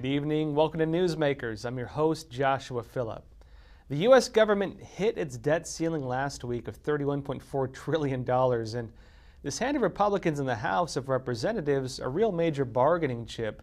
Good evening. Welcome to Newsmakers. I'm your host, Joshua Phillip. The U.S. government hit its debt ceiling last week of $31.4 trillion, and this handed Republicans in the House of Representatives a real major bargaining chip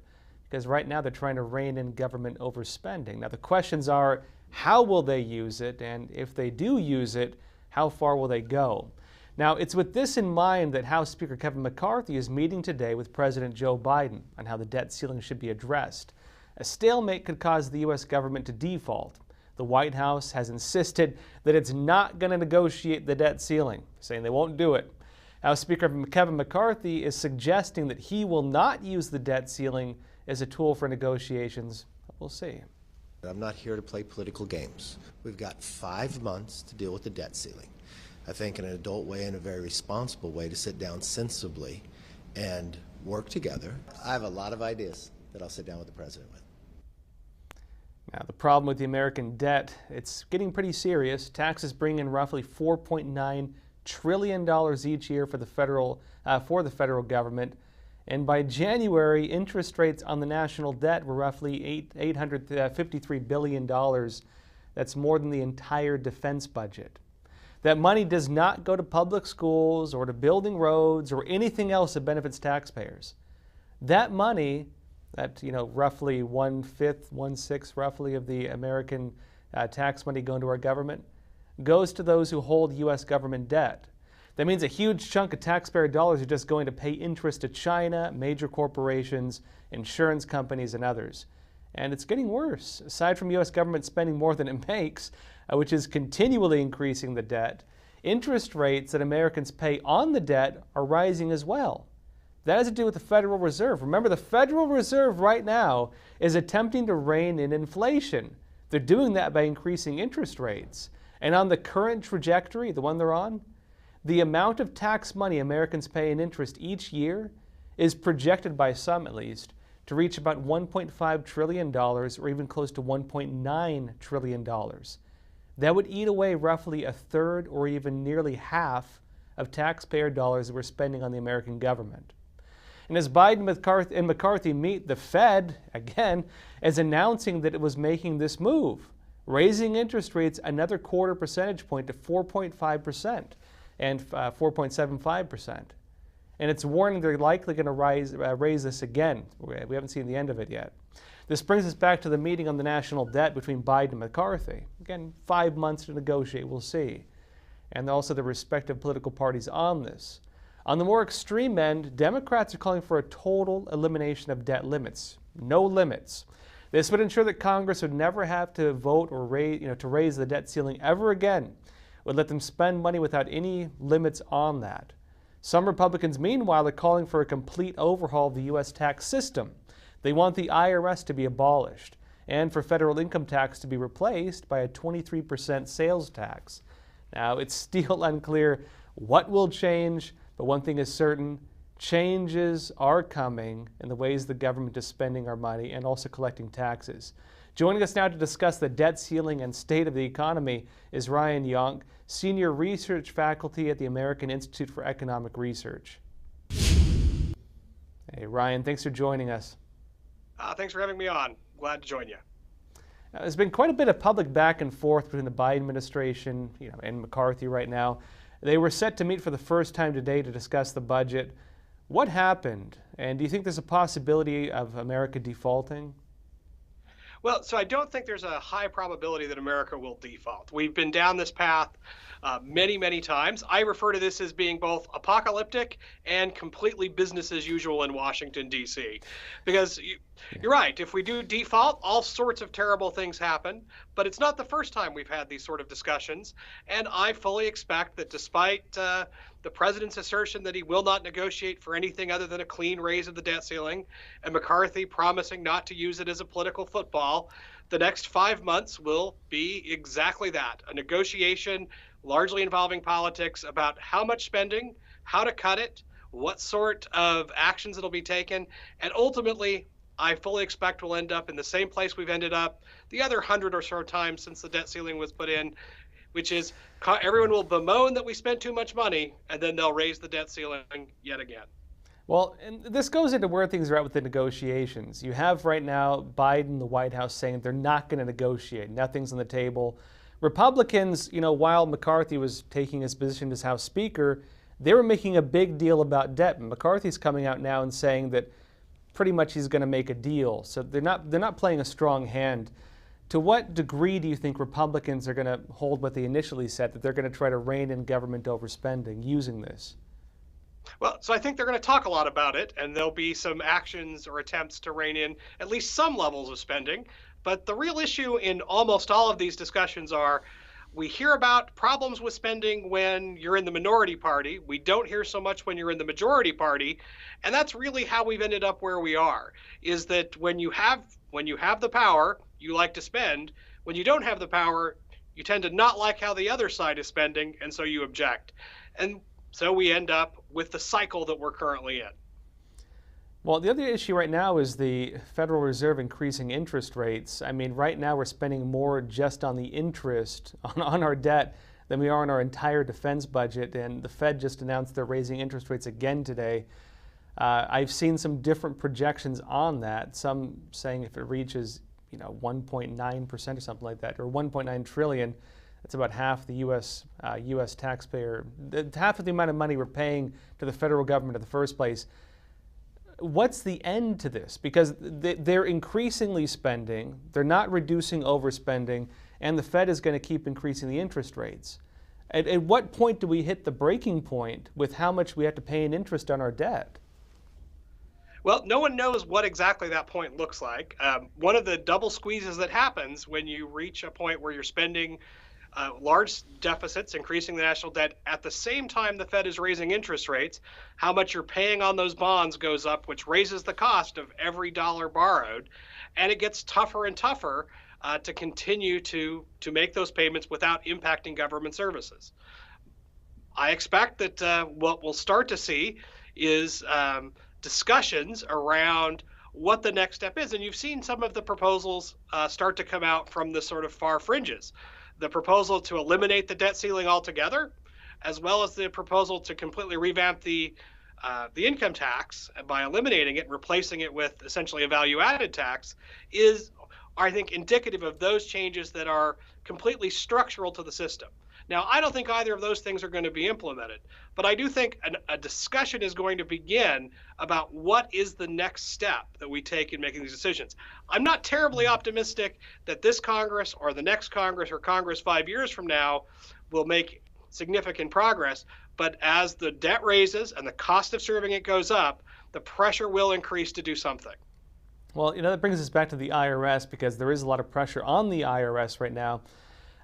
because right now they're trying to rein in government overspending. Now, the questions are, how will they use it? And if they do use it, how far will they go? Now, it's with this in mind that House Speaker Kevin McCarthy is meeting today with President Joe Biden on how the debt ceiling should be addressed. A stalemate could cause the U.S. government to default. The White House has insisted that it's not going to negotiate the debt ceiling, saying they won't do it. House Speaker Kevin McCarthy is suggesting that he will not use the debt ceiling as a tool for negotiations. We'll see. I'm not here to play political games. We've got 5 months to deal with the debt ceiling. I think in an adult way and a very responsible way to sit down sensibly and work together. I have a lot of ideas that I'll sit down with the president with. Now, the problem with the American debt, it's getting pretty serious. Taxes bring in roughly $4.9 trillion each year for the federal government. And by January, interest rates on the national debt were roughly $853 billion. That's more than the entire defense budget. That money does not go to public schools or to building roads or anything else that benefits taxpayers. That money, that roughly 1/5, 1/6 roughly of the American tax money going to our government, goes to those who hold U.S. government debt. That means a huge chunk of taxpayer dollars are just going to pay interest to China, major corporations, insurance companies, and others. And it's getting worse. Aside from U.S. government spending more than it makes, which is continually increasing the debt, interest rates that Americans pay on the debt are rising as well. That has to do with the Federal Reserve. Remember, the Federal Reserve right now is attempting to rein in inflation. They're doing that by increasing interest rates. And on the current trajectory, the one they're on, the amount of tax money Americans pay in interest each year is projected, by some at least, to reach about $1.5 trillion or even close to $1.9 trillion. That would eat away roughly a third or even nearly half of taxpayer dollars that we're spending on the American government. And as Biden and McCarthy meet, the Fed, again, is announcing that it was making this move, raising interest rates another quarter percentage point to 4.5% and 4.75%. And it's warning they're likely going to raise this again. We haven't seen the end of it yet. This brings us back to the meeting on the national debt between Biden and McCarthy. Again, 5 months to negotiate, we'll see. And also the respective political parties on this. On the more extreme end, Democrats are calling for a total elimination of debt limits. No limits. This would ensure that Congress would never have to vote or raise the debt ceiling ever again. It would let them spend money without any limits on that. Some Republicans, meanwhile, are calling for a complete overhaul of the U.S. tax system. They want the IRS to be abolished and for federal income tax to be replaced by a 23% sales tax. Now, it's still unclear what will change, but one thing is certain, changes are coming in the ways the government is spending our money and also collecting taxes. Joining us now to discuss the debt ceiling and state of the economy is Ryan Young, Senior Research Faculty at the American Institute for Economic Research. Hey, Ryan, thanks for joining us. Thanks for having me on. Glad to join you. Now, there's been quite a bit of public back and forth between the Biden administration and McCarthy right now. They were set to meet for the first time today to discuss the budget. What happened? And do you think there's a possibility of America defaulting? Well, so I don't think there's a high probability that America will default. We've been down this path many, many times. I refer to this as being both apocalyptic and completely business as usual in Washington, D.C. Because you're right, if we do default, all sorts of terrible things happen. But it's not the first time we've had these sort of discussions. And I fully expect that despite the president's assertion that he will not negotiate for anything other than a clean raise of the debt ceiling, and McCarthy promising not to use it as a political football, the next 5 months will be exactly that, a negotiation largely involving politics about how much spending, how to cut it, what sort of actions that'll be taken, and ultimately, I fully expect we'll end up in the same place we've ended up the other 100 or so times since the debt ceiling was put in, which is everyone will bemoan that we spent too much money, and then they'll raise the debt ceiling yet again. Well, and this goes into where things are at with the negotiations. You have right now Biden, the White House, saying they're not going to negotiate. Nothing's on the table. Republicans, while McCarthy was taking his position as House Speaker, they were making a big deal about debt. And McCarthy's coming out now and saying that pretty much he's going to make a deal. So they're not playing a strong hand. To what degree do you think Republicans are going to hold what they initially said, that they're going to try to rein in government overspending using this? Well, so I think they're going to talk a lot about it, and there'll be some actions or attempts to rein in at least some levels of spending. But the real issue in almost all of these discussions are we hear about problems with spending when you're in the minority party. We don't hear so much when you're in the majority party. And that's really how we've ended up where we are, is that when you have the power, you like to spend. When you don't have the power, you tend to not like how the other side is spending, and so you object. And so we end up with the cycle that we're currently in. Well, the other issue right now is the Federal Reserve increasing interest rates. I mean, right now we're spending more just on the interest on our debt than we are on our entire defense budget, and the Fed just announced they're raising interest rates again today. I've seen some different projections on that, some saying if it reaches 1.9% or something like that, or 1.9 trillion, that's about half the U.S. taxpayer, half of the amount of money we're paying to the federal government in the first place. What's the end to this? Because they're increasingly spending, they're not reducing overspending, and the Fed is going to keep increasing the interest rates. At what point do we hit the breaking point with how much we have to pay in interest on our debt? Well, no one knows what exactly that point looks like. One of the double squeezes that happens when you reach a point where you're spending large deficits, increasing the national debt, at the same time the Fed is raising interest rates, how much you're paying on those bonds goes up, which raises the cost of every dollar borrowed, and it gets tougher and tougher to continue to make those payments without impacting government services. I expect that what we'll start to see is discussions around what the next step is. And you've seen some of the proposals start to come out from the sort of far fringes. The proposal to eliminate the debt ceiling altogether, as well as the proposal to completely revamp the income tax by eliminating it and replacing it with essentially a value-added tax, is, I think, indicative of those changes that are completely structural to the system. Now, I don't think either of those things are going to be implemented, but I do think a discussion is going to begin about what is the next step that we take in making these decisions. I'm not terribly optimistic that this Congress or the next Congress or Congress 5 years from now will make significant progress, but as the debt raises and the cost of serving it goes up, the pressure will increase to do something. Well, that brings us back to the IRS, because there is a lot of pressure on the IRS right now.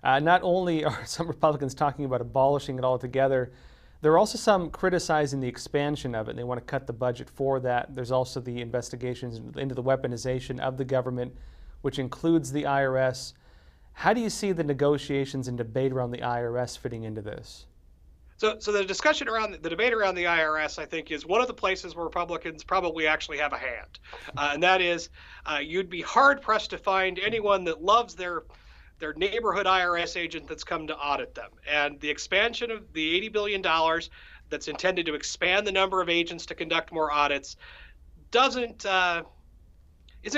Not only are some Republicans talking about abolishing it altogether, there are also some criticizing the expansion of it, and they want to cut the budget for that. There's also the investigations into the weaponization of the government, which includes the IRS. How do you see the negotiations and debate around the IRS fitting into this? So the discussion around the debate around the IRS, I think, is one of the places where Republicans probably actually have a hand. And that is, you'd be hard pressed to find anyone that loves their neighborhood IRS agent that's come to audit them. And the expansion of the $80 billion that's intended to expand the number of agents to conduct more audits isn't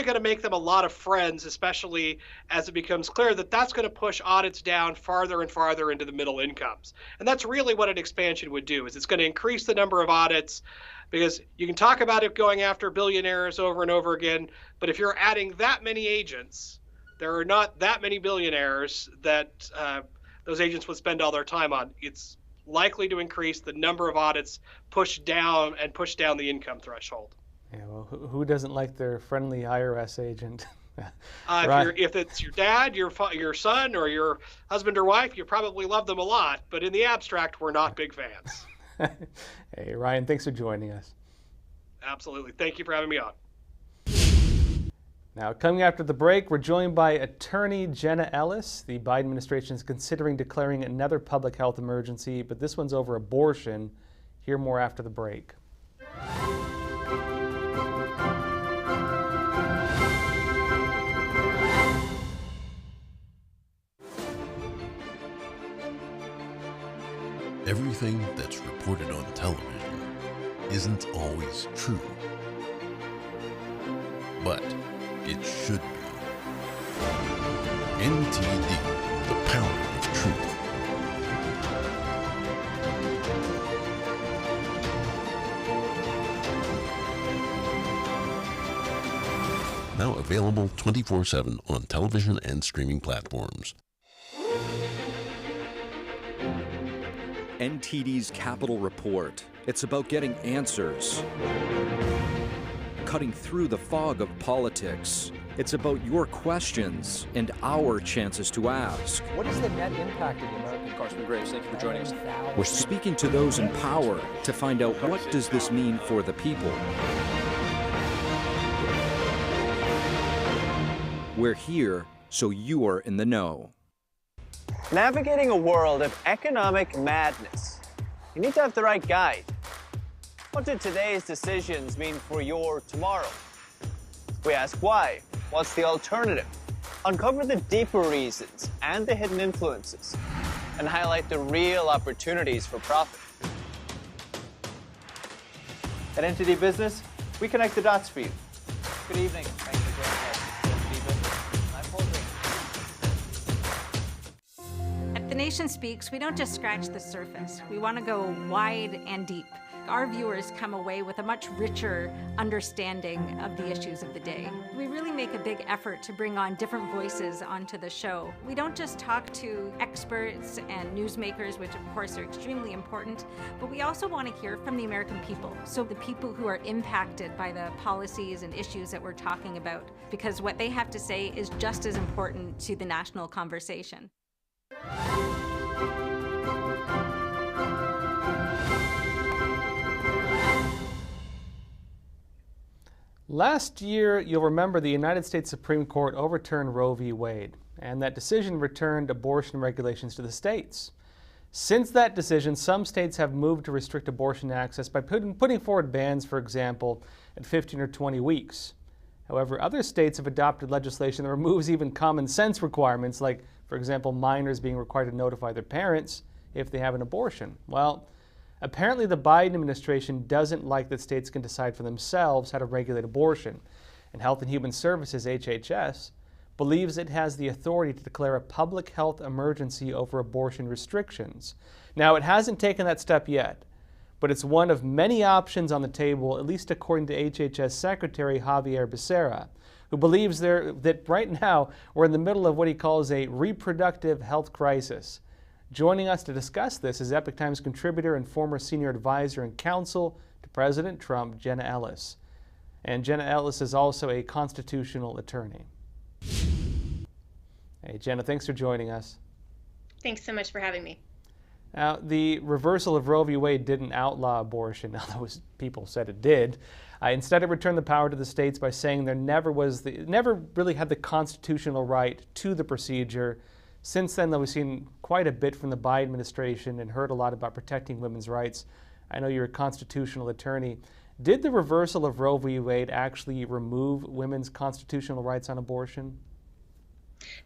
going to make them a lot of friends, especially as it becomes clear that that's going to push audits down farther and farther into the middle incomes. And that's really what an expansion would do, is it's going to increase the number of audits, because you can talk about it going after billionaires over and over again, but if you're adding that many agents, there are not that many billionaires that those agents would spend all their time on. It's likely to increase the number of audits, push down the income threshold. Yeah, well, who doesn't like their friendly IRS agent? Right. If it's your dad, your son, or your husband or wife, you probably love them a lot. But in the abstract, we're not big fans. Hey, Ryan, thanks for joining us. Absolutely. Thank you for having me on. Now, coming after the break, we're joined by attorney Jenna Ellis. The Biden administration is considering declaring another public health emergency, but this one's over abortion. Hear more after the break. Everything that's reported on television isn't always true. But it should be. NTD, the power of truth. Now available 24/7 on television and streaming platforms. NTD's Capital Report. It's about getting answers. Cutting through the fog of politics. It's about your questions and our chances to ask. What is the net impact of the American Congressman Graves? Thank you for joining us. We're speaking to those in power to find out what does this mean for the people. We're here so you're in the know. Navigating a world of economic madness, you need to have the right guide. What do today's decisions mean for your tomorrow? We ask why. What's the alternative? Uncover the deeper reasons and the hidden influences, and highlight the real opportunities for profit. At NTD Business, we connect the dots for you. Good evening. Thanks for joining us. NTD Business. I'm Paul. At The Nation Speaks, we don't just scratch the surface. We want to go wide and deep. Our viewers come away with a much richer understanding of the issues of the day. We really make a big effort to bring on different voices onto the show. We don't just talk to experts and newsmakers, which of course are extremely important, but we also want to hear from the American people. So the people who are impacted by the policies and issues that we're talking about, because what they have to say is just as important to the national conversation. Last year, you'll remember the United States Supreme Court overturned Roe v. Wade, and that decision returned abortion regulations to the states. Since that decision, some states have moved to restrict abortion access by putting forward bans, for example, at 15 or 20 weeks. However, other states have adopted legislation that removes even common sense requirements, like, for example, minors being required to notify their parents if they have an abortion. Well, apparently the Biden administration doesn't like that states can decide for themselves how to regulate abortion, and Health and Human Services, HHS, believes it has the authority to declare a public health emergency over abortion restrictions. Now, it hasn't taken that step yet, but it's one of many options on the table, at least according to HHS Secretary Javier Becerra, who believes that right now we're in the middle of what he calls a reproductive health crisis. Joining us to discuss this is Epoch Times contributor and former senior advisor and counsel to President Trump, Jenna Ellis. And Jenna Ellis is also a constitutional attorney. Hey, Jenna, thanks for joining us. Thanks so much for having me. Now, the reversal of Roe v. Wade didn't outlaw abortion, although people said it did. Instead, it returned the power to the states by saying there never really had the constitutional right to the procedure. Since then, though, we've seen quite a bit from the Biden administration and heard a lot about protecting women's rights. I know you're a constitutional attorney. Did the reversal of Roe v. Wade actually remove women's constitutional rights on abortion?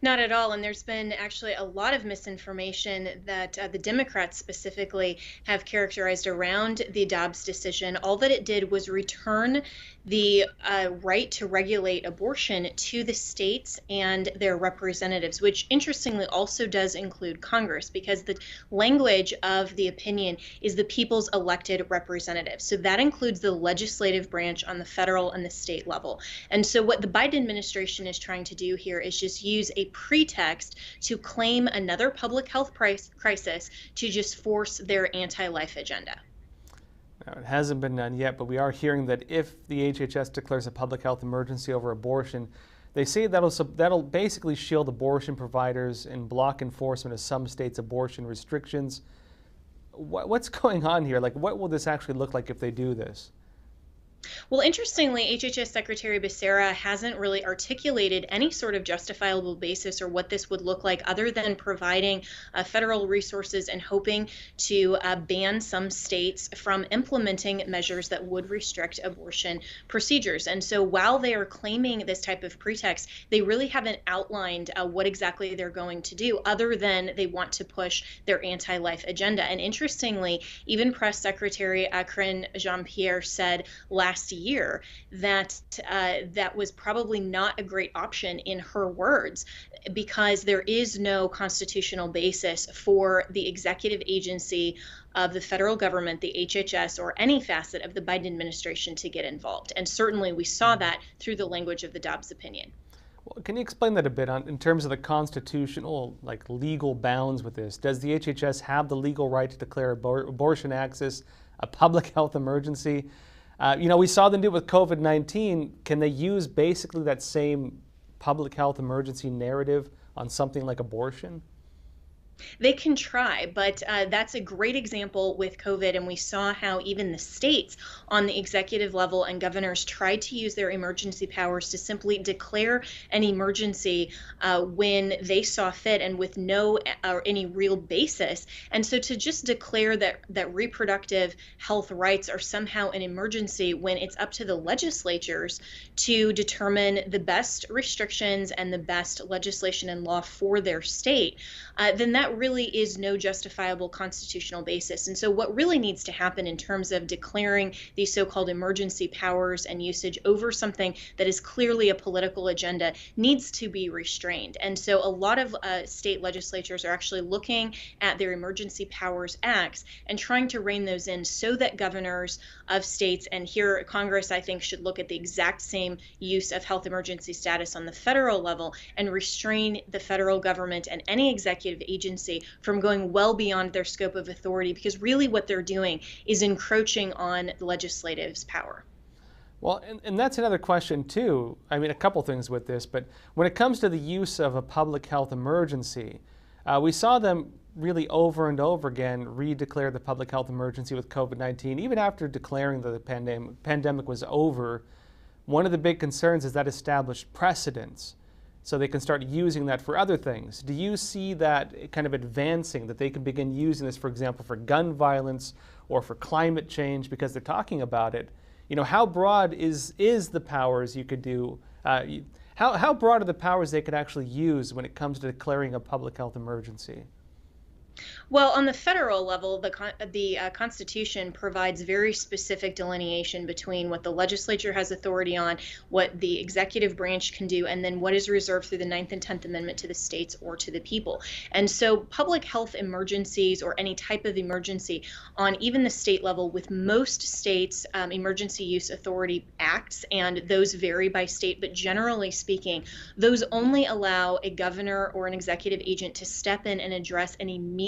Not at all. And there's been actually a lot of misinformation that the Democrats specifically have characterized around the Dobbs decision. All that it did was return the right to regulate abortion to the states and their representatives, which interestingly also does include Congress, because the language of the opinion is the people's elected representatives. So that includes the legislative branch on the federal and the state level. And so what the Biden administration is trying to do here is just use a pretext to claim another public health crisis to just force their anti-life agenda. Now, it hasn't been done yet, but we are hearing that if the HHS declares a public health emergency over abortion, they say that'll basically shield abortion providers and block enforcement of some states' abortion restrictions. What's going on here? Like, what will this actually look like if they do this? Well, interestingly, HHS Secretary Becerra hasn't really articulated any sort of justifiable basis or what this would look like other than providing federal resources and hoping to ban some states from implementing measures that would restrict abortion procedures. And so while they are claiming this type of pretext, they really haven't outlined what exactly they're going to do other than they want to push their anti-life agenda. And interestingly, even Press Secretary Karine Jean-Pierre said last year that that was probably not a great option in her words, because there is no constitutional basis for the executive agency of the federal government, the HHS, or any facet of the Biden administration to get involved. And certainly we saw that through the language of the Dobbs opinion. Well, can you explain that a bit in terms of the constitutional, legal bounds with this? Does the HHS have the legal right to declare abortion access a public health emergency? We saw them do it with COVID-19. Can they use basically that same public health emergency narrative on something like abortion? They can try, but that's a great example with COVID. And we saw how even the states on the executive level and governors tried to use their emergency powers to simply declare an emergency when they saw fit and with no or any real basis. And so to just declare that reproductive health rights are somehow an emergency when it's up to the legislatures to determine the best restrictions and the best legislation and law for their state, then that really is no justifiable constitutional basis. And so what really needs to happen in terms of declaring these so-called emergency powers and usage over something that is clearly a political agenda needs to be restrained. And so a lot of state legislatures are actually looking at their emergency powers acts and trying to rein those in so that governors of states, and here Congress, I think, should look at the exact same use of health emergency status on the federal level and restrain the federal government and any executive agency from going well beyond their scope of authority, because really what they're doing is encroaching on the legislative's power. Well, and that's another question too. I mean, a couple things with this, but when it comes to the use of a public health emergency, we saw them really over and over again redeclare the public health emergency with COVID-19. Even after declaring that the pandemic was over, one of the big concerns is that established precedents, so they can start using that for other things. Do you see that kind of advancing, that they can begin using this, for example, for gun violence or for climate change, because they're talking about it? How broad is the powers you could do? How broad are the powers they could actually use when it comes to declaring a public health emergency? Well, on the federal level, the Constitution provides very specific delineation between what the legislature has authority on, what the executive branch can do, and then what is reserved through the 9th and 10th Amendment to the states or to the people. And so public health emergencies or any type of emergency on even the state level, with most states, emergency use authority acts, and those vary by state, but generally speaking, those only allow a governor or an executive agent to step in and address an immediate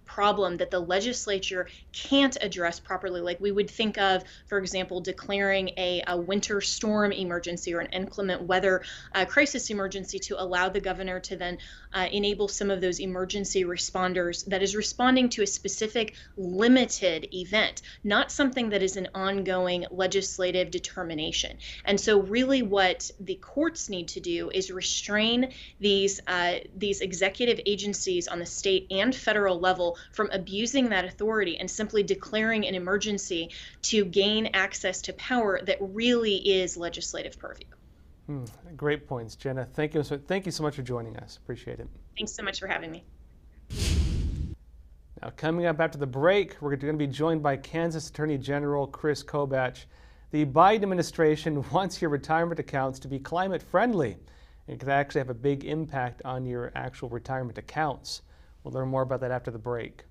problem that the legislature can't address properly. Like we would think of, for example, declaring a winter storm emergency or an inclement weather crisis emergency to allow the governor to then enable some of those emergency responders that is responding to a specific limited event, not something that is an ongoing legislative determination. And so really what the courts need to do is restrain these executive agencies on the state and federal level from abusing that authority and simply declaring an emergency to gain access to power that really is legislative purview. Great points, Jenna. Thank you so much for joining us. Appreciate it. Thanks so much for having me. Now, coming up after the break, we're going to be joined by Kansas Attorney General Chris Kobach. The Biden administration wants your retirement accounts to be climate friendly. It could actually have a big impact on your actual retirement accounts. We'll learn more about that after the break.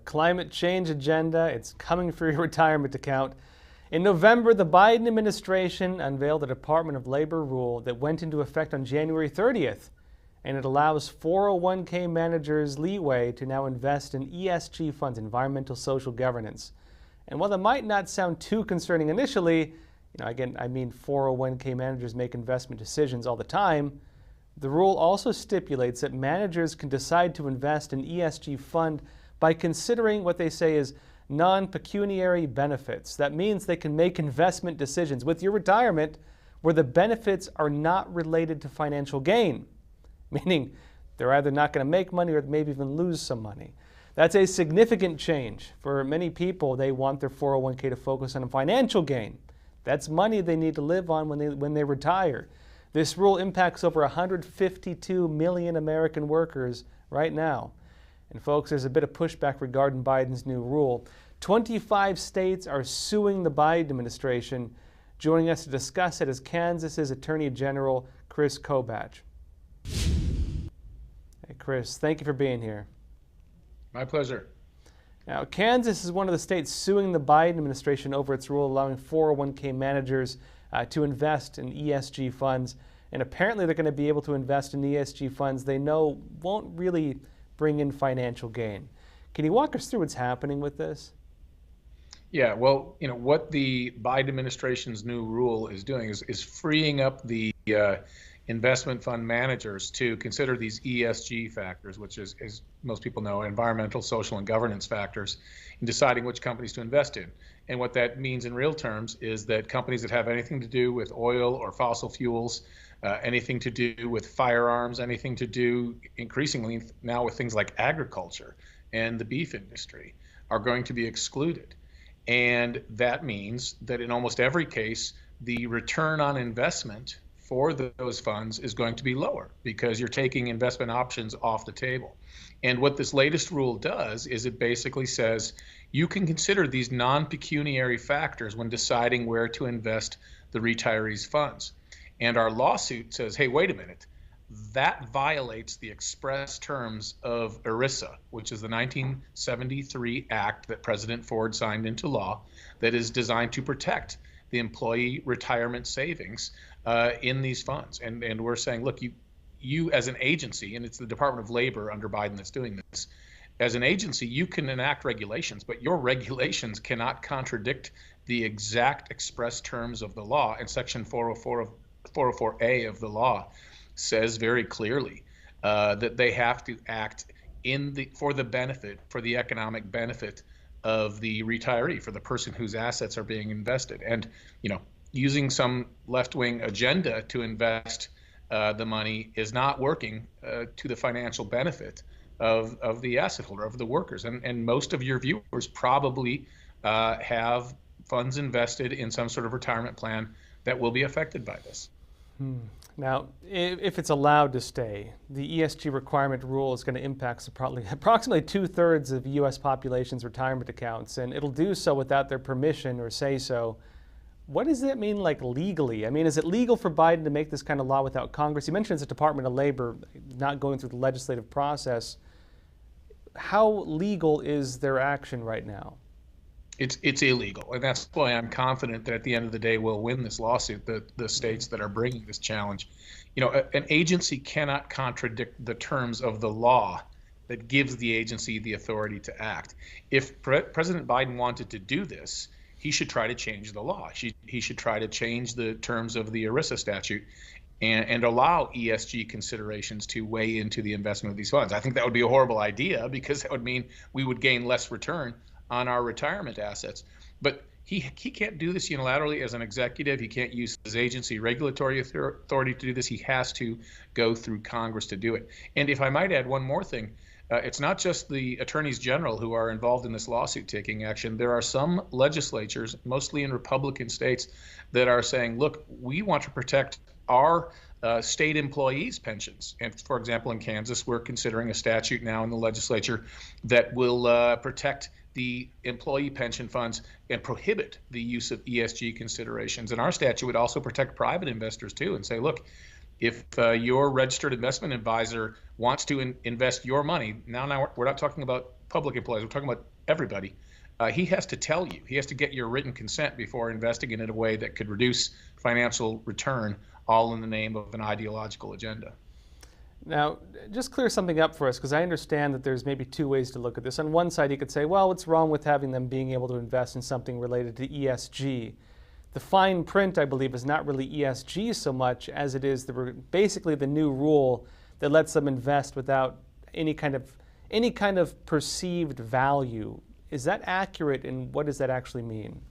climate change agenda. It's coming for your retirement account. In November, the Biden administration unveiled a Department of Labor rule that went into effect on January 30th, and it allows 401k managers leeway to now invest in ESG funds, environmental social governance. And while that might not sound too concerning initially, again, I mean 401k managers make investment decisions all the time. The rule also stipulates that managers can decide to invest in ESG fund by considering what they say is non-pecuniary benefits. That means they can make investment decisions with your retirement where the benefits are not related to financial gain, meaning they're either not going to make money or maybe even lose some money. That's a significant change. For many people, they want their 401k to focus on financial gain. That's money they need to live on when they retire. This rule impacts over 152 million American workers right now. And folks, there's a bit of pushback regarding Biden's new rule. 25 states are suing the Biden administration. Joining us to discuss it is Kansas's Attorney General Chris Kobach. Hey Chris, thank you for being here. My pleasure. Now, Kansas is one of the states suing the Biden administration over its rule allowing 401k managers to invest in ESG funds. And apparently they're going to be able to invest in ESG funds they know won't really bring in financial gain. Can you walk us through what's happening with this? Yeah, well, what the Biden administration's new rule is doing is freeing up the investment fund managers to consider these ESG factors, which is, as most people know, environmental, social, and governance factors, in deciding which companies to invest in. And what that means in real terms is that companies that have anything to do with oil or fossil fuels, anything to do with firearms, anything to do increasingly now with things like agriculture and the beef industry are going to be excluded. And that means that in almost every case, the return on investment for those funds is going to be lower because you're taking investment options off the table. And what this latest rule does is it basically says you can consider these non-pecuniary factors when deciding where to invest the retirees' funds. And our lawsuit says, hey, wait a minute, that violates the express terms of ERISA, which is the 1973 act that President Ford signed into law that is designed to protect the employee retirement savings in these funds. And we're saying, look, you as an agency, and it's the Department of Labor under Biden that's doing this, as an agency, you can enact regulations, but your regulations cannot contradict the exact express terms of the law. And Section 404A of the law says very clearly that they have to act for the economic benefit of the retiree, for the person whose assets are being invested. And using some left-wing agenda to invest the money is not working to the financial benefit of the asset holder, of the workers. And most of your viewers probably have funds invested in some sort of retirement plan that will be affected by this. Now, if it's allowed to stay, the ESG requirement rule is going to impact approximately 2/3 of U.S. population's retirement accounts, and it'll do so without their permission or say-so. What does that mean, legally? I mean, is it legal for Biden to make this kind of law without Congress? You mentioned it's a Department of Labor not going through the legislative process. How legal is their action right now? It's illegal, and that's why I'm confident that at the end of the day we'll win this lawsuit, the states that are bringing this challenge. An agency cannot contradict the terms of the law that gives the agency the authority to act. If President Biden wanted to do this, he should try to change the law. He should try to change the terms of the ERISA statute and allow ESG considerations to weigh into the investment of these funds. I think that would be a horrible idea because that would mean we would gain less return on our retirement assets. But he can't do this unilaterally as an executive. He can't use his agency regulatory authority to do this. He has to go through Congress to do it. And if I might add one more thing, it's not just the attorneys general who are involved in this lawsuit taking action. There are some legislatures, mostly in Republican states, that are saying, look, we want to protect our state employees' pensions. And for example, in Kansas, we're considering a statute now in the legislature that will protect the employee pension funds and prohibit the use of ESG considerations. And our statute would also protect private investors too and say, look, if your registered investment advisor wants to invest your money, now we're not talking about public employees, we're talking about everybody, he has to tell you. He has to get your written consent before investing in a way that could reduce financial return, all in the name of an ideological agenda. Now, just clear something up for us, because I understand that there's maybe two ways to look at this. On one side, you could say, well, what's wrong with having them being able to invest in something related to ESG? The fine print, I believe, is not really ESG so much as it is basically the new rule that lets them invest without any kind of perceived value. Is that accurate, and what does that actually mean?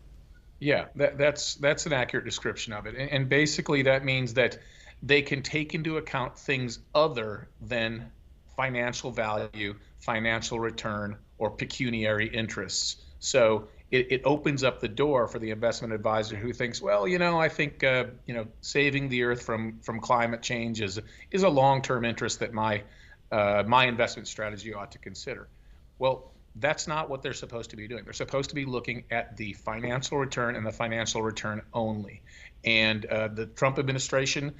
Yeah, that's an accurate description of it. And basically that means that they can take into account things other than financial value, financial return, or pecuniary interests. So it opens up the door for the investment advisor who thinks, well, I think saving the earth from climate change is a long-term interest that my investment strategy ought to consider. Well, that's not what they're supposed to be doing. They're supposed to be looking at the financial return and the financial return only. And the Trump administration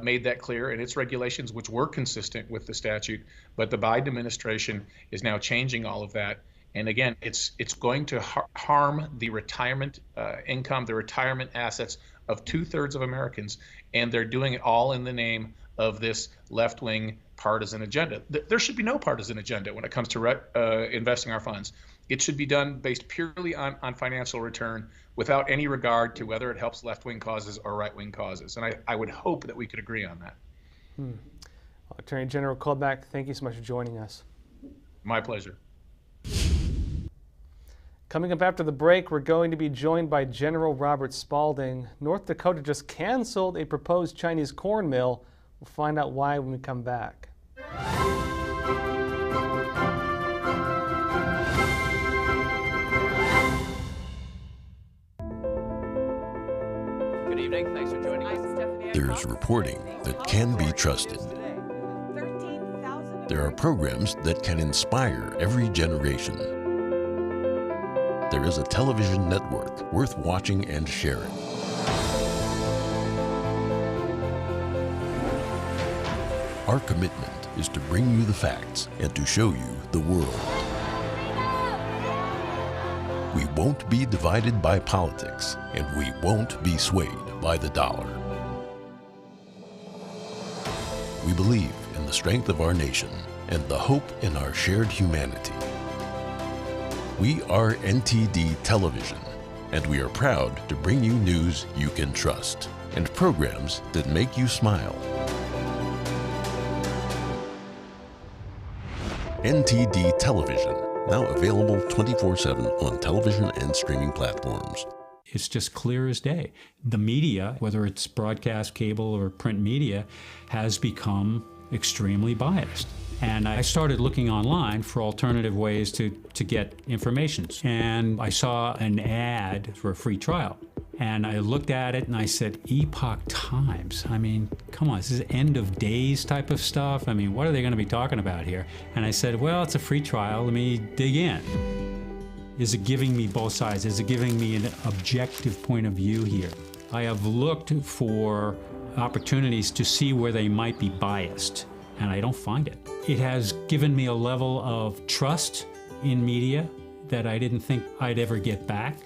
made that clear in its regulations, which were consistent with the statute. But the Biden administration is now changing all of that. And again, it's going to harm the retirement income, the retirement assets of 2/3 of Americans. And they're doing it all in the name of this left-wing partisan agenda. There should be no partisan agenda when it comes to investing our funds. It should be done based purely on financial return without any regard to whether it helps left-wing causes or right-wing causes. And I would hope that we could agree on that. Well, Attorney General Kobach, thank you so much for joining us. My pleasure. Coming up after the break, we're going to be joined by General Robert Spalding. North Dakota just canceled a proposed Chinese corn mill. We'll find out why when we come back. Good evening. Thanks for joining us. There's reporting that can be trusted. There are programs that can inspire every generation. There is a television network worth watching and sharing. Our commitment is to bring you the facts and to show you the world. We won't be divided by politics, and we won't be swayed by the dollar. We believe in the strength of our nation and the hope in our shared humanity. We are NTD Television, and we are proud to bring you news you can trust and programs that make you smile. NTD Television, now available 24/7 on television and streaming platforms. It's just clear as day. The media, whether it's broadcast, cable, or print media, has become extremely biased. And I started looking online for alternative ways to get information. And I saw an ad for a free trial. And I looked at it and I said, Epoch Times. I mean, come on, this is end of days type of stuff. I mean, what are they going to be talking about here? And I said, well, it's a free trial. Let me dig in. Is it giving me both sides? Is it giving me an objective point of view here? I have looked for opportunities to see where they might be biased, and I don't find it. It has given me a level of trust in media that I didn't think I'd ever get back.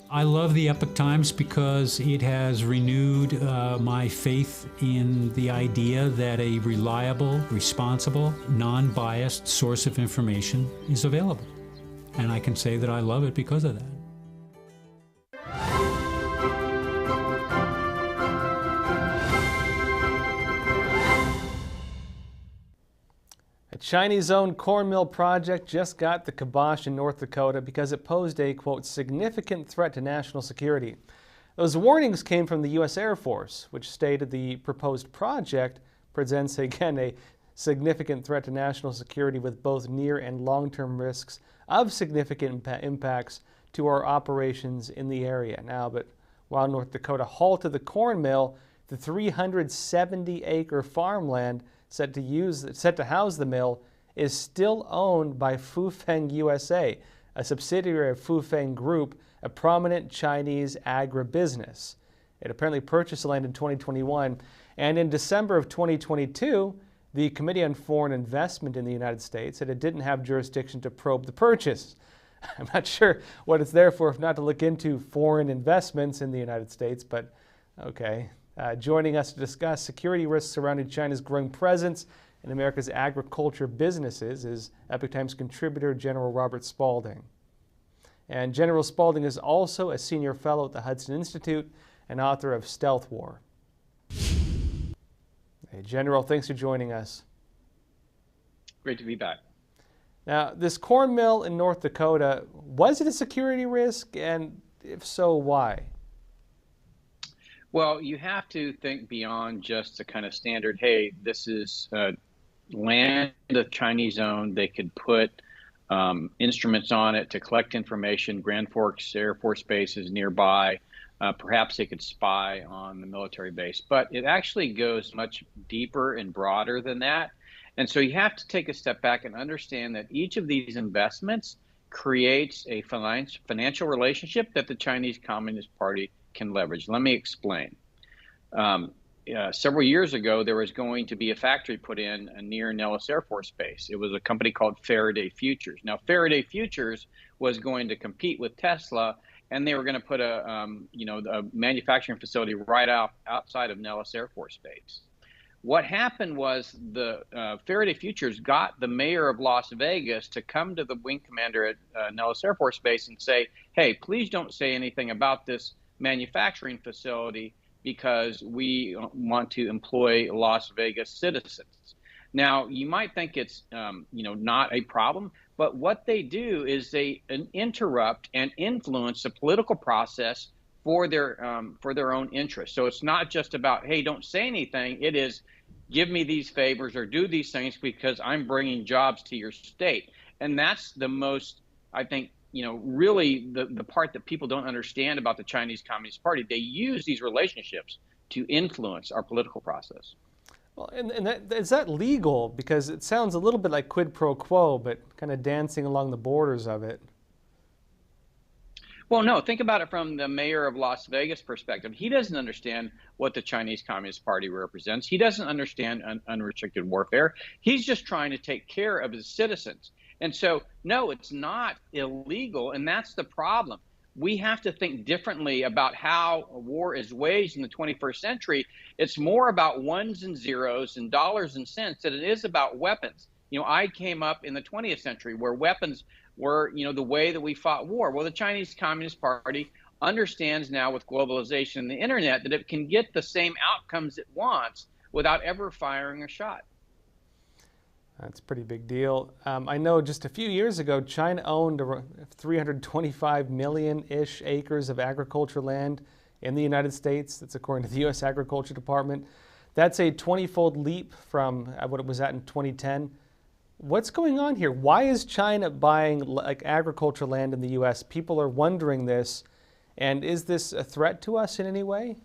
I love the Epoch Times because it has renewed my faith in the idea that a reliable, responsible, non-biased source of information is available. And I can say that I love it because of that. A Chinese-owned corn mill project just got the kibosh in North Dakota because it posed a, quote, significant threat to national security. Those warnings came from the U.S. Air Force, which stated the proposed project presents, again, a significant threat to national security with both near and long-term risks of significant impacts to our operations in the area. Now, but while North Dakota halted the corn mill, the 370-acre farmland set to house the mill is still owned by Fufeng USA, a subsidiary of Fufeng Group, a prominent Chinese agribusiness. It apparently purchased the land in 2021, and in December of 2022, the Committee on Foreign Investment in the United States said it didn't have jurisdiction to probe the purchase. I'm not sure what it's there for if not to look into foreign investments in the United States, but okay. Joining us to discuss security risks surrounding China's growing presence in America's agriculture businesses is Epoch Times contributor General Robert Spalding. And General Spalding is also a senior fellow at the Hudson Institute and author of Stealth War. Hey, General, thanks for joining us. Great to be back. Now, this corn mill in North Dakota, was it a security risk? And if so, why? Well, you have to think beyond just the kind of standard, hey, this is land the Chinese owned. They could put instruments on it to collect information. Grand Forks Air Force Base is nearby. Perhaps they could spy on the military base. But it actually goes much deeper and broader than that. And so you have to take a step back and understand that each of these investments creates a financial relationship that the Chinese Communist Party can leverage. Let me explain. Several years ago, there was going to be a factory put in near Nellis Air Force Base. It was a company called Faraday Futures. Now, Faraday Futures was going to compete with Tesla, and they were going to put a manufacturing facility right outside of Nellis Air Force Base. What happened was the Faraday Futures got the mayor of Las Vegas to come to the wing commander at Nellis Air Force Base and say, hey, please don't say anything about this manufacturing facility because we want to employ Las Vegas citizens. Now, you might think it's not a problem, but what they do is they interrupt and influence the political process for their own interests. So it's not just about, hey, don't say anything. It is, give me these favors or do these things because I'm bringing jobs to your state. And that's the most, I think, really the part that people don't understand about the Chinese Communist Party. They use these relationships to influence our political process. Well, and is that legal? Because it sounds a little bit like quid pro quo, but kind of dancing along the borders of it. Well, no, think about it from the mayor of Las Vegas perspective. He doesn't understand what the Chinese Communist Party represents. He doesn't understand unrestricted warfare. He's just trying to take care of his citizens. And so, no, it's not illegal, and that's the problem. We have to think differently about how a war is waged in the 21st century. It's more about ones and zeros and dollars and cents than it is about weapons. I came up in the 20th century where weapons were, the way that we fought war. Well, the Chinese Communist Party understands now with globalization and the internet that it can get the same outcomes it wants without ever firing a shot. That's a pretty big deal. I know just a few years ago, China owned 325 million-ish acres of agriculture land in the United States. That's according to the U.S. Agriculture Department. That's a 20-fold leap from what it was at in 2010. What's going on here? Why is China buying agriculture land in the U.S.? People are wondering this. And is this a threat to us in any way?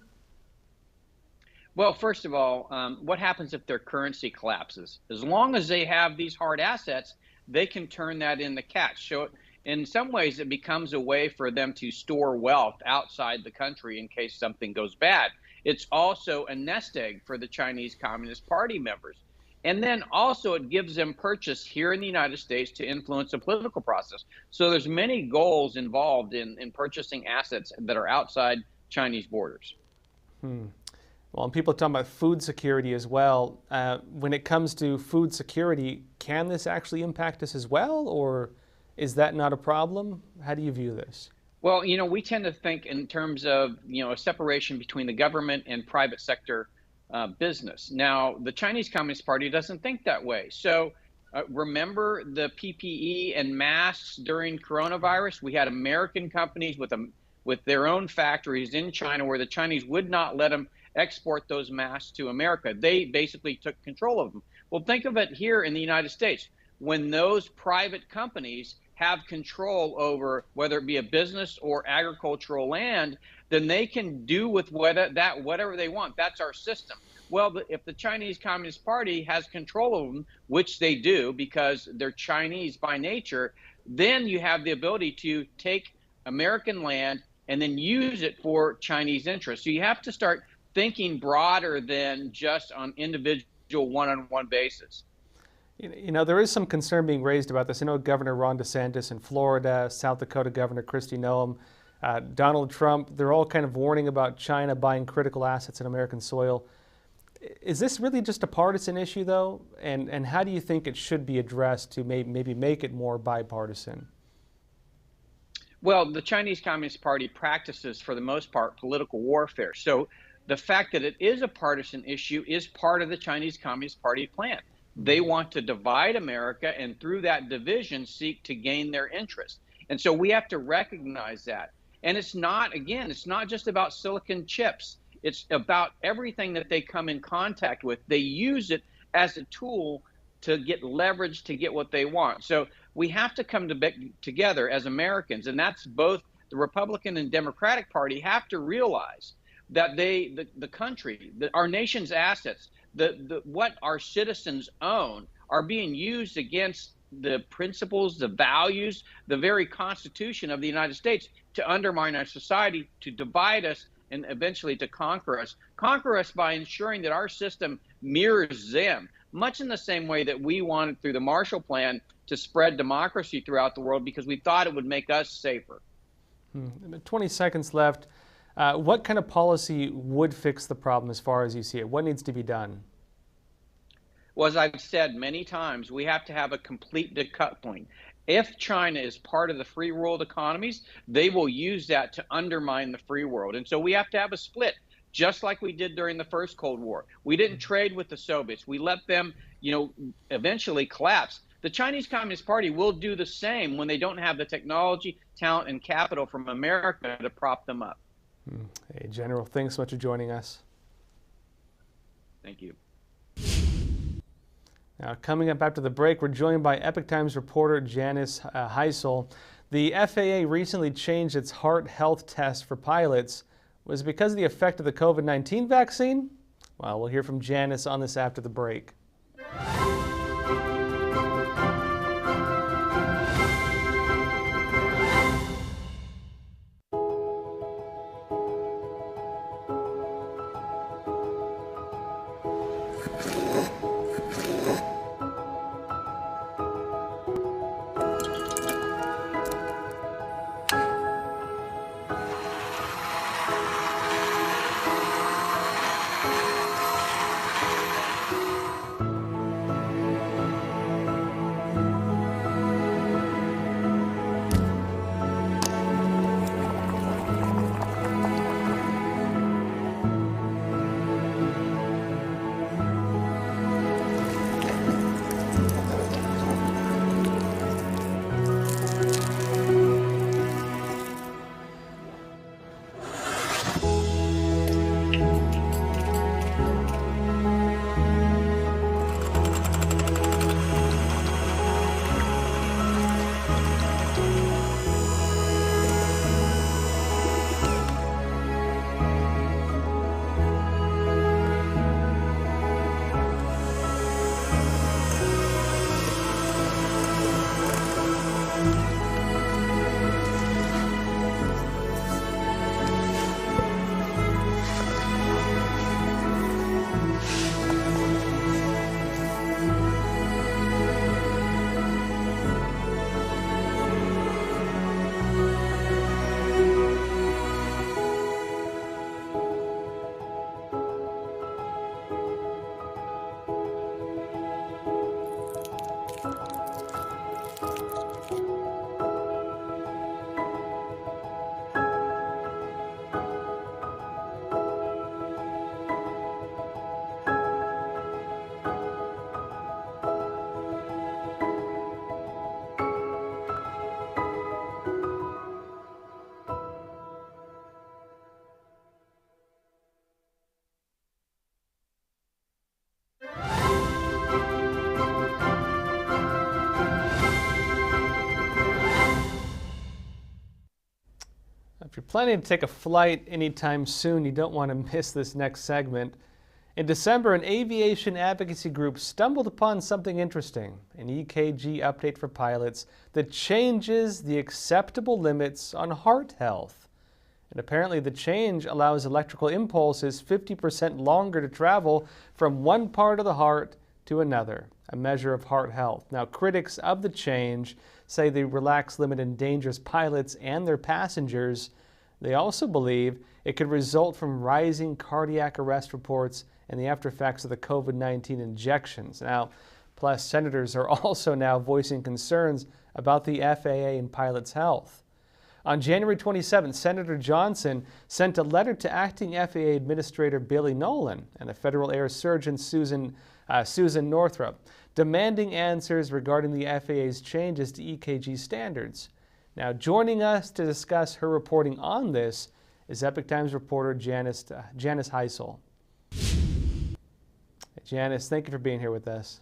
Well, first of all, what happens if their currency collapses? As long as they have these hard assets, they can turn that into cash. So in some ways, it becomes a way for them to store wealth outside the country in case something goes bad. It's also a nest egg for the Chinese Communist Party members. And then also it gives them purchase here in the United States to influence the political process. So there's many goals involved in purchasing assets that are outside Chinese borders. Well, and people are talking about food security as well. When it comes to food security, can this actually impact us as well, or is that not a problem? How do you view this? Well, we tend to think in terms of, a separation between the government and private sector business. Now, the Chinese Communist Party doesn't think that way. So remember the PPE and masks during coronavirus? We had American companies with their own factories in China where the Chinese would not let them export those masks to America. They basically took control of them. Well, think of it here in the United States. When those private companies have control over whether it be a business or agricultural land, then they can do with whatever they want. That's our system. Well, if the Chinese Communist Party has control of them, which they do because they're Chinese by nature, then you have the ability to take American land and then use it for Chinese interests. So you have to start thinking broader than just on individual one-on-one basis. You know, there is some concern being raised about this. I know Governor Ron DeSantis in Florida, South Dakota Governor Kristi Noem, Donald Trump, they're all kind of warning about China buying critical assets in American soil. Is this really just a partisan issue, though? And how do you think it should be addressed to maybe make it more bipartisan? Well, the Chinese Communist Party practices, for the most part, political warfare. So the fact that it is a partisan issue is part of the Chinese Communist Party plan. They want to divide America and through that division seek to gain their interest. And so we have to recognize that. And it's not, again, it's not just about silicon chips. It's about everything that they come in contact with. They use it as a tool to get leverage to get what they want. So we have to come together as Americans, and that's both the Republican and Democratic Party have to realize that the country, our nation's assets, what our citizens own are being used against the principles, the values, the very Constitution of the United States to undermine our society, to divide us, and eventually to conquer us. Conquer us by ensuring that our system mirrors them, much in the same way that we wanted through the Marshall Plan to spread democracy throughout the world because we thought it would make us safer. 20 seconds left. What kind of policy would fix the problem as far as you see it? What needs to be done? Well, as I've said many times, we have to have a complete decoupling. If China is part of the free world economies, they will use that to undermine the free world. And so we have to have a split, just like we did during the first Cold War. We didn't trade with the Soviets. We let them, eventually collapse. The Chinese Communist Party will do the same when they don't have the technology, talent, and capital from America to prop them up. Hey, General, thanks so much for joining us. Thank you. Now, coming up after the break, we're joined by Epoch Times reporter Janice Heisel. The FAA recently changed its heart health test for pilots. Was it because of the effect of the COVID-19 vaccine? Well, we'll hear from Janice on this after the break. If you're planning to take a flight anytime soon, you don't want to miss this next segment. In December, an aviation advocacy group stumbled upon something interesting, an EKG update for pilots that changes the acceptable limits on heart health. And apparently the change allows electrical impulses 50% longer to travel from one part of the heart to another, a measure of heart health. Now, critics of the change say the relaxed limit endangers pilots and their passengers. They also believe it could result from rising cardiac arrest reports and the after effects of the COVID-19 injections. Now, plus senators are also now voicing concerns about the FAA and pilots' health. On January 27th, Senator Johnson sent a letter to acting FAA Administrator Billy Nolan and the federal air surgeon Susan Northrup, demanding answers regarding the FAA's changes to EKG standards. Now, joining us to discuss her reporting on this is Epoch Times reporter Janice Heisel. Janice, thank you for being here with us.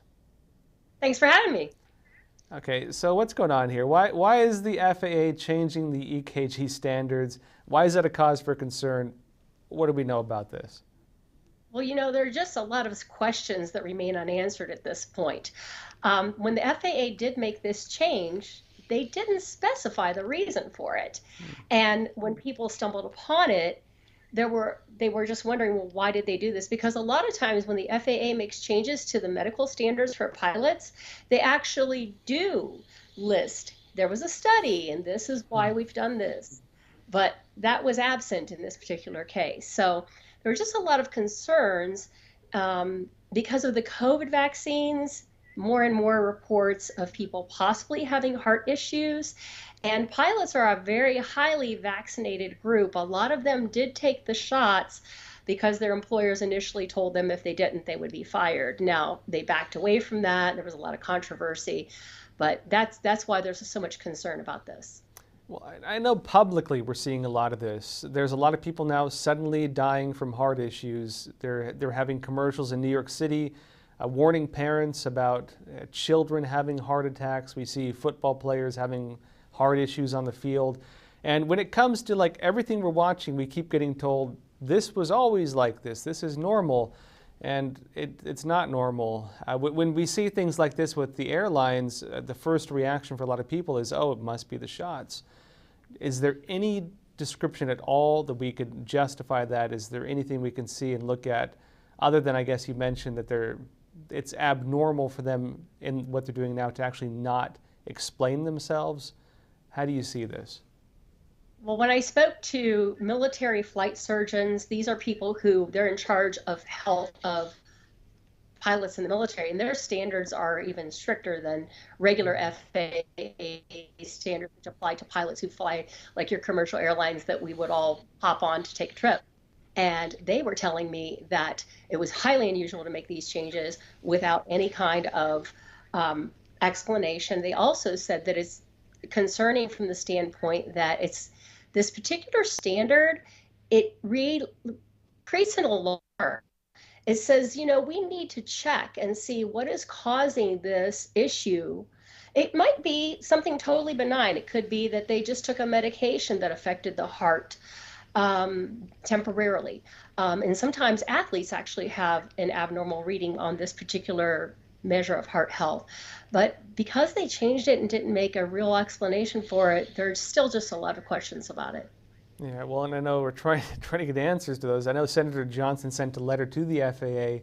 Thanks for having me. Okay, so what's going on here? Why is the FAA changing the EKG standards? Why is that a cause for concern? What do we know about this? Well, you know, there are just a lot of questions that remain unanswered at this point. When the FAA did make this change, they didn't specify the reason for it. And when people stumbled upon it, they were just wondering, well, why did they do this? Because a lot of times when the FAA makes changes to the medical standards for pilots, they actually do list, there was a study and this is why we've done this. But that was absent in this particular case. So there were just a lot of concerns because of the COVID vaccines, more and more reports of people possibly having heart issues. And pilots are a very highly vaccinated group. A lot of them did take the shots because their employers initially told them if they didn't, they would be fired. Now, they backed away from that. There was a lot of controversy. But that's why there's so much concern about this. Well, I know publicly we're seeing a lot of this. There's a lot of people now suddenly dying from heart issues. They're having commercials in New York City warning parents about children having heart attacks. We see football players having heart issues on the field. And when it comes to like everything we're watching, we keep getting told this was always like this. This is normal. And it's not normal. When we see things like this with the airlines, the first reaction for a lot of people is, oh, it must be the shots. Is there any description at all that we could justify that? Is there anything we can see and look at other than, I guess you mentioned that it's abnormal for them in what they're doing now to actually not explain themselves? How do you see this? Well, when I spoke to military flight surgeons, these are people who they're in charge of health of pilots in the military, and their standards are even stricter than regular FAA standards which apply to pilots who fly like your commercial airlines that we would all hop on to take a trip. And they were telling me that it was highly unusual to make these changes without any kind of explanation. They also said that it's concerning from the standpoint that it's this particular standard, it creates an alarm. It says, you know, we need to check and see what is causing this issue. It might be something totally benign. It could be that they just took a medication that affected the heart temporarily. And sometimes athletes actually have an abnormal reading on this particular measure of heart health. But because they changed it and didn't make a real explanation for it, there's still just a lot of questions about it. Yeah, well, and I know we're trying to get answers to those. I know Senator Johnson sent a letter to the FAA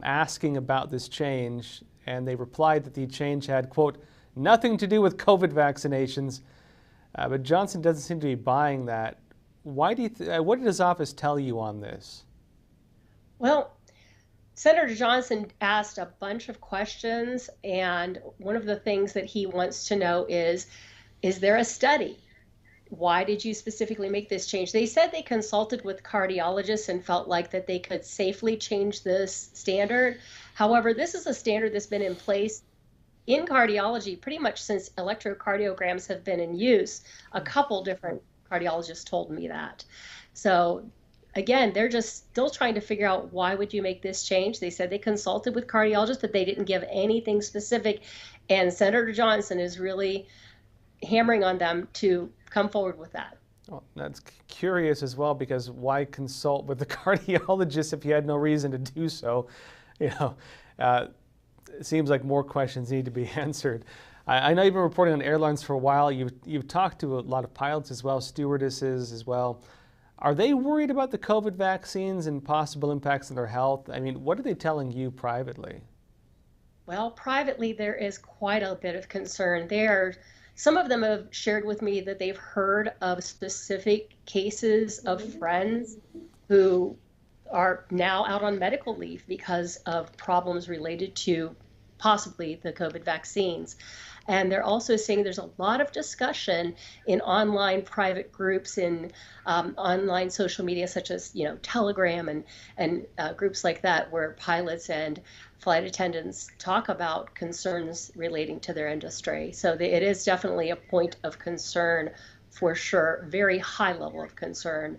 asking about this change, and they replied that the change had, quote, nothing to do with COVID vaccinations. But Johnson doesn't seem to be buying that. Why do you what did his office tell you on this? Well, Senator Johnson asked a bunch of questions, and one of the things that he wants to know is there a study? Why did you specifically make this change? They said they consulted with cardiologists and felt like that they could safely change this standard. However, this is a standard that's been in place in cardiology pretty much since electrocardiograms have been in use. A couple different cardiologists told me that. So again, they're just still trying to figure out why would you make this change. They said they consulted with cardiologists, but they didn't give anything specific. And Senator Johnson is really hammering on them to come forward with that. Well, that's curious as well, because why consult with the cardiologist if you had no reason to do so? You know, it seems like more questions need to be answered. I know you've been reporting on airlines for a while. You've talked to a lot of pilots as well, stewardesses as well. Are they worried about the COVID vaccines and possible impacts on their health? I mean, what are they telling you privately? Well, privately, there is quite a bit of concern there. Some of them have shared with me that they've heard of specific cases of friends who are now out on medical leave because of problems related to possibly the COVID vaccines. And they're also saying there's a lot of discussion in online private groups, in online social media, such as Telegram and groups like that, where pilots and flight attendants talk about concerns relating to their industry. So it is definitely a point of concern for sure, very high level of concern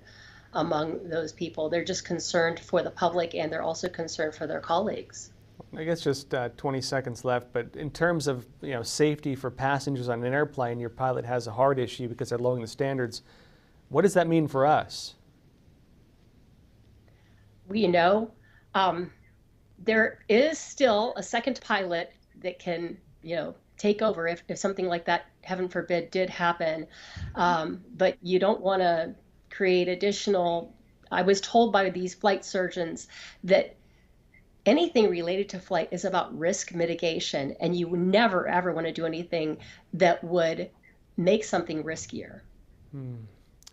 among those people. They're just concerned for the public, and they're also concerned for their colleagues. I guess just 20 seconds left, but in terms of safety for passengers on an airplane, your pilot has a heart issue because they're lowering the standards. What does that mean for us? We know there is still a second pilot that can take over if something like that, heaven forbid, did happen. But you don't want to create additional. I was told by these flight surgeons that anything related to flight is about risk mitigation, and you never ever want to do anything that would make something riskier.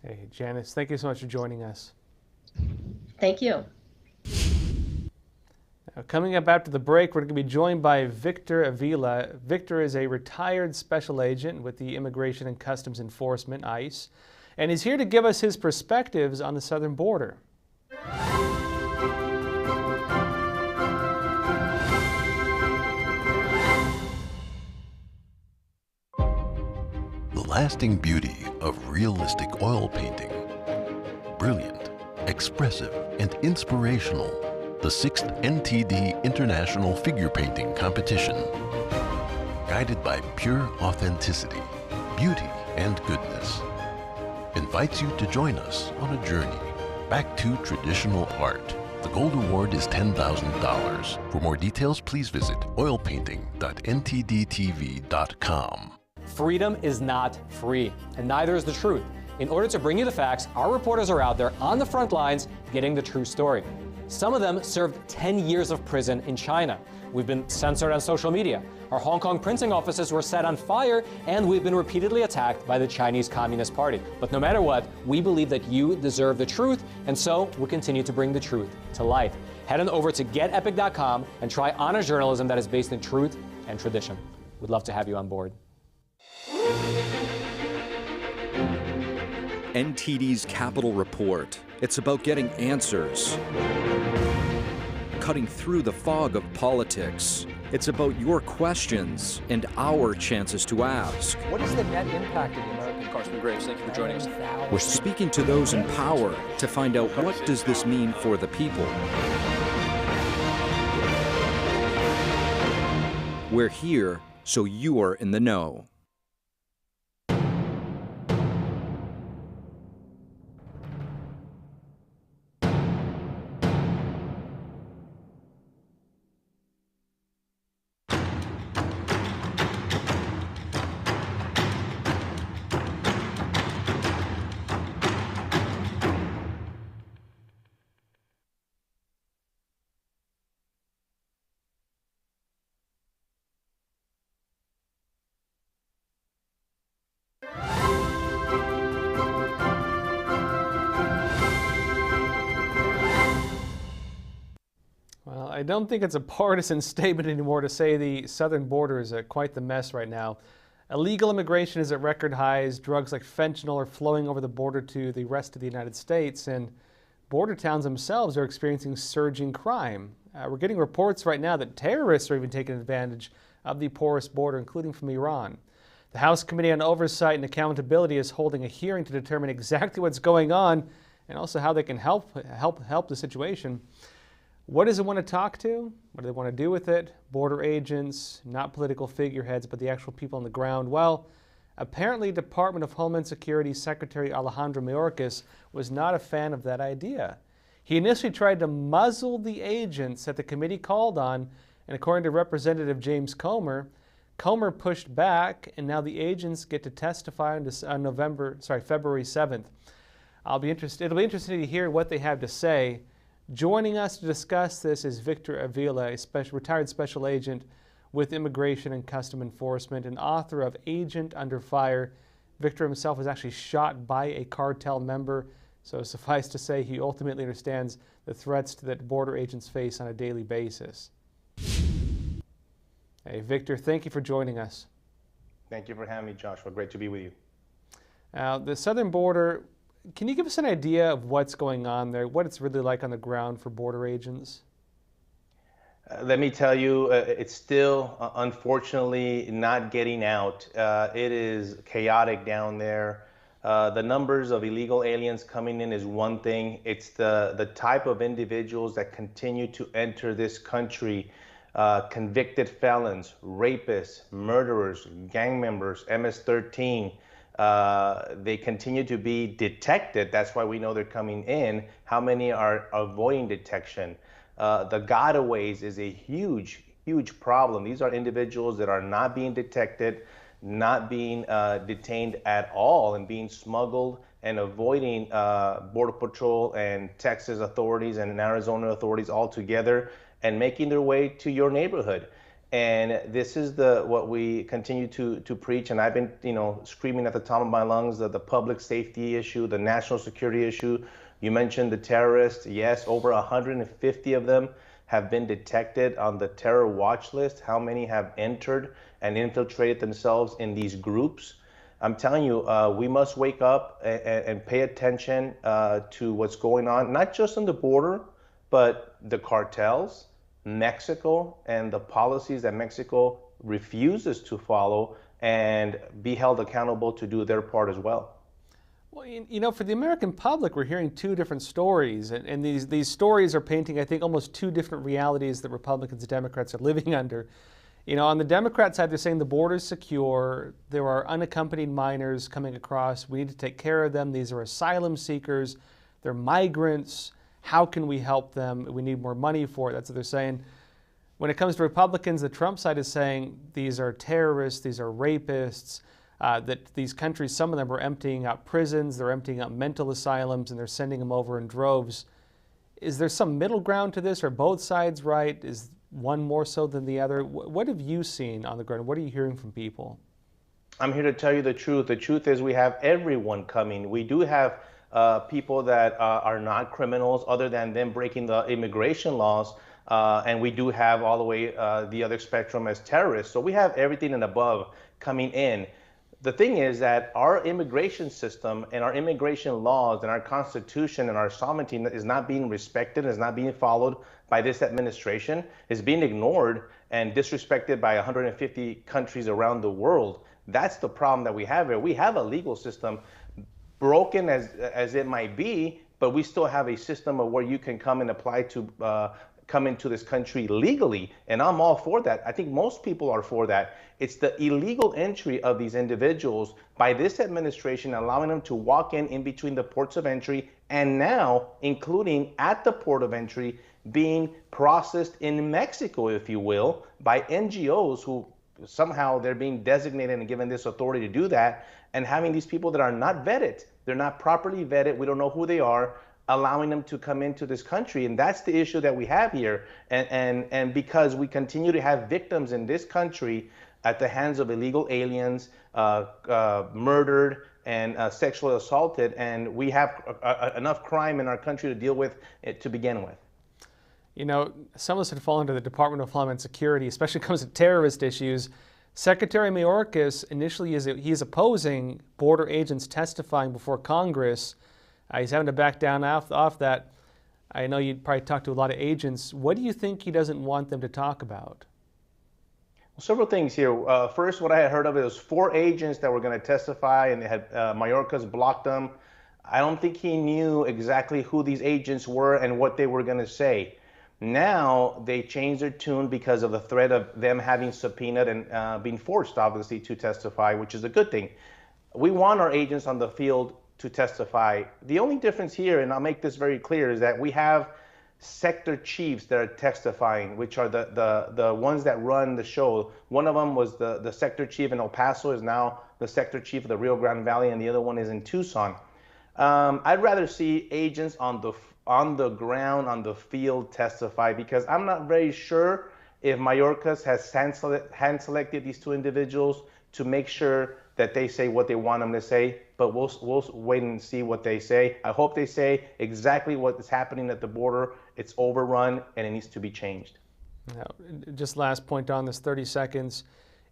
Hey, Janice, thank you so much for joining us. Thank you. Now, coming up after the break, we're going to be joined by Victor Avila. Victor is a retired special agent with the Immigration and Customs Enforcement, ICE, and he's here to give us his perspectives on the southern border. The lasting beauty of realistic oil painting. Brilliant, expressive, and inspirational. The 6th NTD International Figure Painting Competition. Guided by pure authenticity, beauty, and goodness. Invites you to join us on a journey back to traditional art. The Gold Award is $10,000. For more details, please visit oilpainting.ntdtv.com. Freedom is not free, and neither is the truth. In order to bring you the facts, our reporters are out there on the front lines getting the true story. Some of them served 10 years of prison in China. We've been censored on social media. Our Hong Kong printing offices were set on fire, and we've been repeatedly attacked by the Chinese Communist Party. But no matter what, we believe that you deserve the truth, and so we'll continue to bring the truth to light. Head on over to getepic.com and try honest journalism that is based in truth and tradition. We'd love to have you on board. NTD's Capital Report. It's about getting answers, cutting through the fog of politics. It's about your questions and our chances to ask. What is the net impact of the American Congressman Graves? Thank you for joining us. We're speaking to those in power to find out what does this mean for the people. We're here so you're in the know. I don't think it's a partisan statement anymore to say the southern border is quite the mess right now. Illegal immigration is at record highs. Drugs like fentanyl are flowing over the border to the rest of the United States, and border towns themselves are experiencing surging crime. We're getting reports right now that terrorists are even taking advantage of the porous border, including from Iran. The House Committee on Oversight and Accountability is holding a hearing to determine exactly what's going on and also how they can help the situation. What does it want to talk to? What do they want to do with it? Border agents, not political figureheads, but the actual people on the ground. Well, apparently Department of Homeland Security Secretary Alejandro Mayorkas was not a fan of that idea. He initially tried to muzzle the agents that the committee called on, and according to Representative James Comer pushed back, and now the agents get to testify on February 7th. It'll be interesting to hear what they have to say. Joining us to discuss this is Victor Avila, a retired special agent with Immigration and Custom Enforcement and author of Agent Under Fire. Victor himself was actually shot by a cartel member, so suffice to say he ultimately understands the threats that border agents face on a daily basis. Hey, Victor, thank you for joining us. Thank you for having me, Joshua. Great to be with you. The southern border, can you give us an idea of what's going on there, what it's really like on the ground for border agents? Let me tell you, it's still, unfortunately, not getting out. It is chaotic down there. The numbers of illegal aliens coming in is one thing. It's the type of individuals that continue to enter this country, convicted felons, rapists, murderers, gang members, MS-13. They continue to be detected. That's why we know they're coming in. How many are avoiding detection? The gotaways is a huge, huge problem. These are individuals that are not being detected, not being detained at all, and being smuggled and avoiding Border Patrol and Texas authorities and Arizona authorities all together and making their way to your neighborhood. And this is what we continue to preach. And I've been, screaming at the top of my lungs that the public safety issue, the national security issue. You mentioned the terrorists. Yes, over 150 of them have been detected on the terror watch list. How many have entered and infiltrated themselves in these groups? I'm telling you, we must wake up and pay attention to what's going on, not just on the border, but the cartels, Mexico, and the policies that Mexico refuses to follow, and be held accountable to do their part as well. Well, for the American public, we're hearing two different stories, and these stories are painting, I think, almost two different realities that Republicans and Democrats are living under. On the Democrat side, they're saying the border is secure, there are unaccompanied minors coming across, we need to take care of them, these are asylum seekers, they're migrants, how can we help them? We need more money for it. That's what they're saying. When it comes to Republicans, the Trump side is saying these are terrorists, these are rapists, that these countries, some of them are emptying out prisons, they're emptying out mental asylums, and they're sending them over in droves. Is there some middle ground to this? Are both sides right? Is one more so than the other? What have you seen on the ground? What are you hearing from people? I'm here to tell you the truth. The truth is we have everyone coming. We do have people that are not criminals other than them breaking the immigration laws. And we do have all the way the other spectrum as terrorists. So we have everything and above coming in. The thing is that our immigration system and our immigration laws and our Constitution and our sovereignty is not being respected, is not being followed by this administration, is being ignored and disrespected by 150 countries around the world. That's the problem that we have here. We have a legal system, broken as it might be, but we still have a system of where you can come and apply to come into this country legally, and I'm all for that. I think most people are for that. It's the illegal entry of these individuals by this administration, allowing them to walk in between the ports of entry, and now including at the port of entry, being processed in Mexico, if you will, by NGOs who somehow they're being designated and given this authority to do that, and having these people that are not vetted, they're not properly vetted, we don't know who they are, allowing them to come into this country. And that's the issue that we have here. And because we continue to have victims in this country at the hands of illegal aliens, murdered and sexually assaulted, and we have enough crime in our country to deal with it to begin with. Some of us had fallen into the Department of Homeland Security, especially when it comes to terrorist issues. Secretary Mayorkas initially he's opposing border agents testifying before Congress. He's having to back down off that. I know you'd probably talk to a lot of agents. What do you think he doesn't want them to talk about? Well, several things here. First, what I had heard of it was 4 agents that were going to testify, and they had Mayorkas blocked them. I don't think he knew exactly who these agents were and what they were going to say. Now they changed their tune because of the threat of them having subpoenaed and being forced, obviously, to testify, which is a good thing. We want our agents on the field to testify. The only difference here, and I'll make this very clear, is that we have sector chiefs that are testifying, which are the ones that run the show. One of them was the sector chief in El Paso, is now the sector chief of the Rio Grande Valley, and the other one is in Tucson. I'd rather see agents on the ground, on the field testify, because I'm not very sure if Mayorkas has hand-selected these two individuals to make sure that they say what they want them to say, but we'll wait and see what they say. I hope they say exactly what is happening at the border. It's overrun and it needs to be changed. Now, just last point on this, 30 seconds.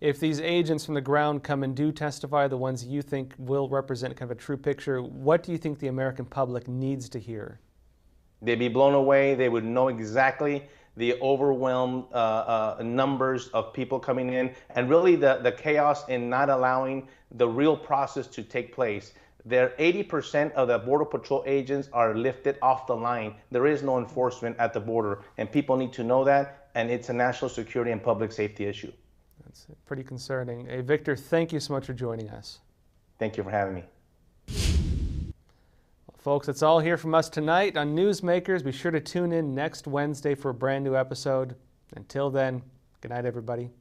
If these agents from the ground come and do testify, the ones you think will represent kind of a true picture, what do you think the American public needs to hear? They'd be blown away. They would know exactly the overwhelmed numbers of people coming in, and really the chaos in not allowing the real process to take place. 80% of the Border Patrol agents are lifted off the line. There is no enforcement at the border, and people need to know that, and it's a national security and public safety issue. That's pretty concerning. Hey, Victor, thank you so much for joining us. Thank you for having me. Folks, that's all here from us tonight on Newsmakers. Be sure to tune in next Wednesday for a brand new episode. Until then, good night, everybody.